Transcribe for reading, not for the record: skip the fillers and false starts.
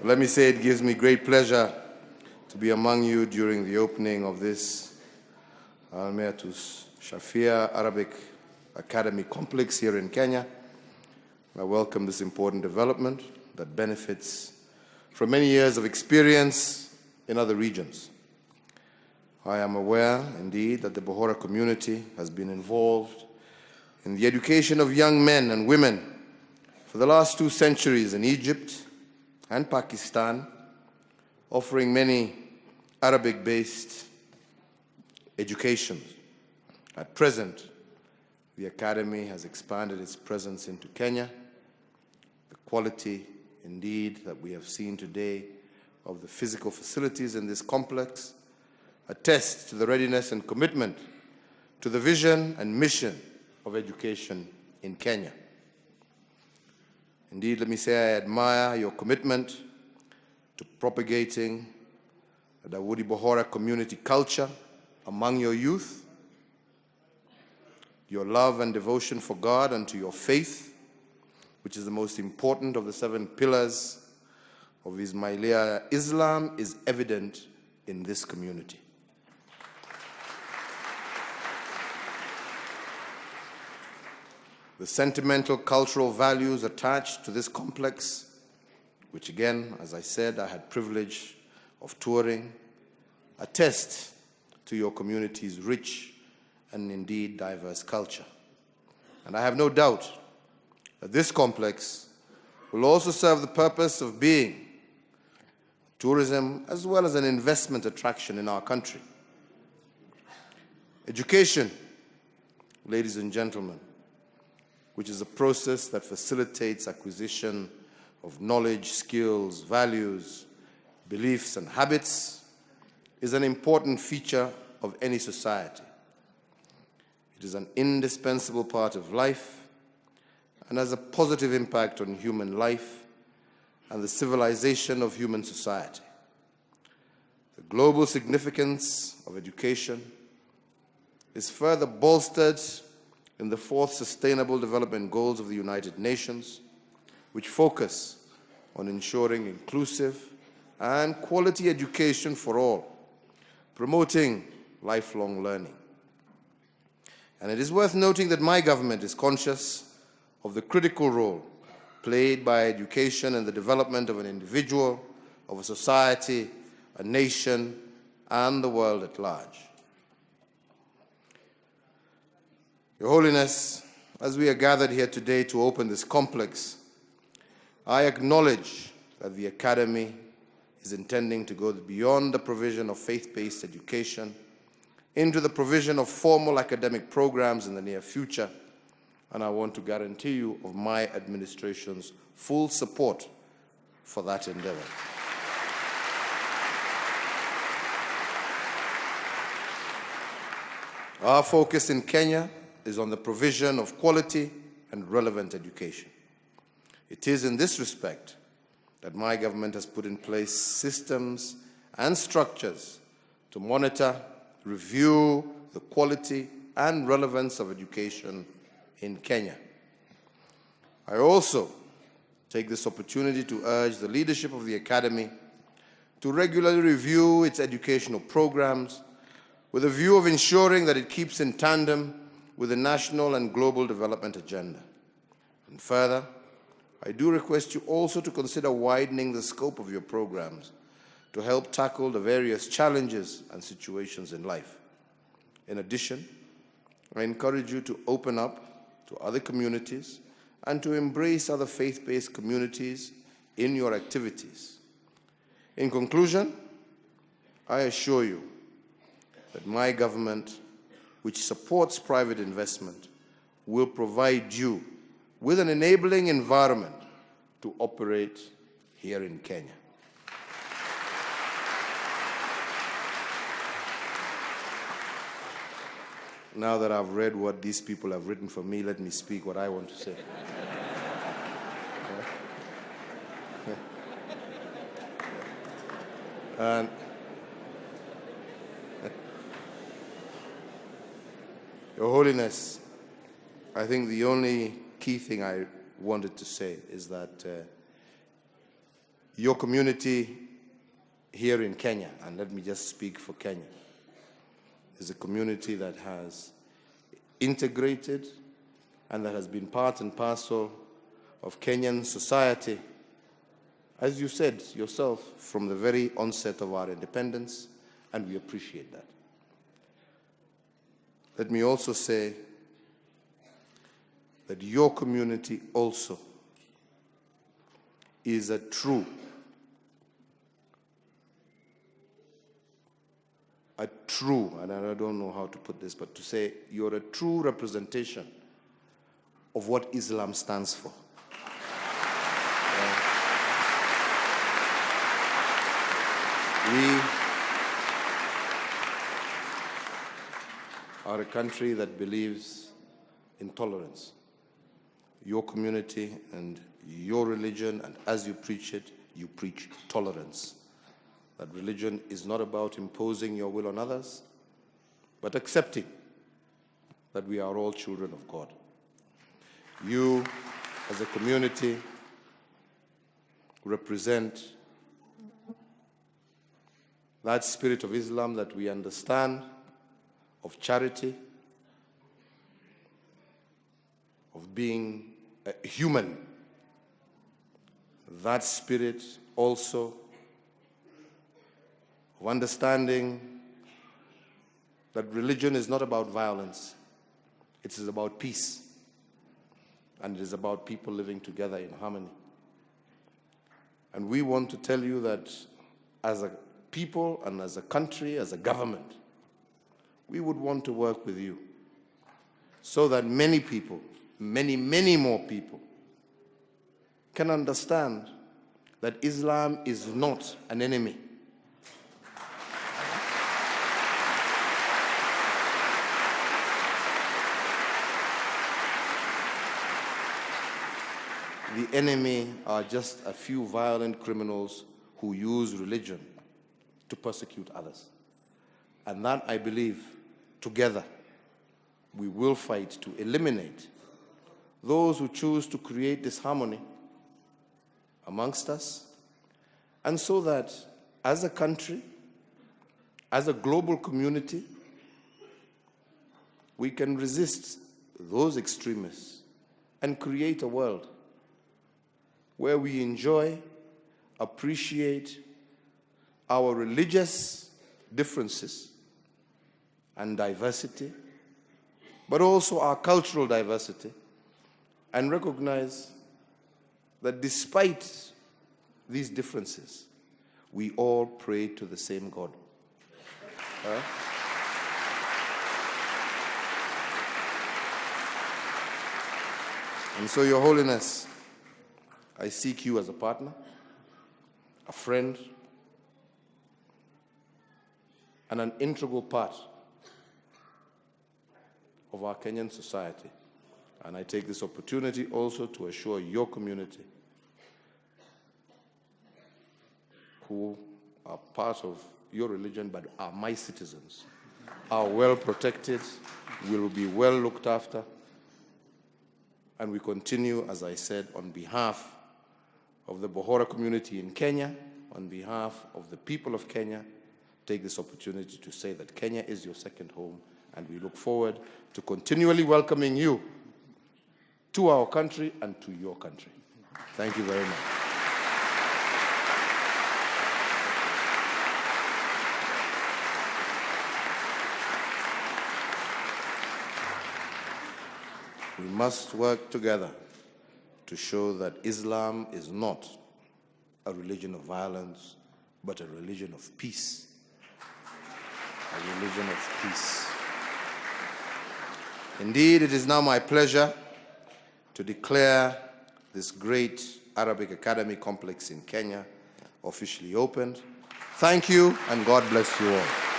Let me say it gives me great pleasure to be among you during the opening of this Aljamea-tus-Saifiyah Arabic Academy complex here in Kenya. I welcome this important development that benefits from many years of experience in other regions. I am aware, indeed, that the Bohora community has been involved in the education of young men and women for the last 2 centuries in Egypt and Pakistan, offering many Arabic-based educations. At present, the Academy has expanded its presence into Kenya. The quality, indeed, that we have seen today of the physical facilities in this complex attests to the readiness and commitment to the vision and mission of education in Kenya. Indeed, let me say I admire your commitment to propagating the Dawoodi Bohora community culture among your youth, your love and devotion for God and to your faith, which is the most important of the 7 pillars of Ismailia Islam, is evident in this community. The sentimental cultural values attached to this complex, which again, as I said, I had privilege of touring, attest to your community's rich and indeed diverse culture. And I have no doubt that this complex will also serve the purpose of being tourism as well as an investment attraction in our country. Education, ladies and gentlemen, which is a process that facilitates acquisition of knowledge, skills, values, beliefs, and habits, is an important feature of any society. It is an indispensable part of life and has a positive impact on human life and the civilization of human society. The global significance of education is further bolstered in the 4th Sustainable Development Goals of the United Nations, which focus on ensuring inclusive and quality education for all, promoting lifelong learning. And it is worth noting that my government is conscious of the critical role played by education in the development of an individual, of a society, a nation, and the world at large. Your Holiness, as we are gathered here today to open this complex, I acknowledge that the Academy is intending to go beyond the provision of faith-based education into the provision of formal academic programs in the near future, and I want to guarantee you of my administration's full support for that endeavor. Our focus in Kenya is on the provision of quality and relevant education. It is in this respect that my government has put in place systems and structures to monitor, review the quality and relevance of education in Kenya. I also take this opportunity to urge the leadership of the Academy to regularly review its educational programs with a view of ensuring that it keeps in tandem with the national and global development agenda. And further, I do request you also to consider widening the scope of your programs to help tackle the various challenges and situations in life. In addition, I encourage you to open up to other communities and to embrace other faith-based communities in your activities. In conclusion, I assure you that my government, which supports private investment, will provide you with an enabling environment to operate here in Kenya. Now that I've read what these people have written for me, let me speak what I want to say. And Your Holiness, I think the only key thing I wanted to say is that Your community here in Kenya, and let me just speak for Kenya, is a community that has integrated and that has been part and parcel of Kenyan society, as you said yourself, from the very onset of our independence, and we appreciate that. Let me also say that your community also is a true, and I don't know how to put this, but to say you're a true representation of what Islam stands for. We are a country that believes in tolerance. Your community and your religion, and as you preach it, you preach tolerance. That religion is not about imposing your will on others, but accepting that we are all children of God. You, as a community, represent that spirit of Islam that we understand, of charity, of being human. That spirit also of understanding that religion is not about violence. It is about peace. And it is about people living together in harmony. And we want to tell you that as a people and as a country, as a government, we would want to work with you so that many people, many, many more people can understand that Islam is not an enemy. The enemy are just a few violent criminals who use religion to persecute others. And that, I believe, together, we will fight to eliminate those who choose to create disharmony amongst us, and so that as a country, as a global community, we can resist those extremists and create a world where we enjoy, appreciate our religious differences and diversity, but also our cultural diversity, and recognize that despite these differences, we all pray to the same God. And so, Your Holiness, I seek you as a partner, a friend, and an integral part of our Kenyan society. And I take this opportunity also to assure your community, who are part of your religion but are my citizens, are well protected, will be well looked after, and we continue, as I said, on behalf of the Bohora community in Kenya, on behalf of the people of Kenya, take this opportunity to say that Kenya is your second home, and we look forward to continually welcoming you to our country and to your country. Thank you very much. We must work together to show that Islam is not a religion of violence, but a religion of peace. A religion of peace. Indeed, it is now my pleasure to declare this great Arabic Academy complex in Kenya officially opened. Thank you, and God bless you all.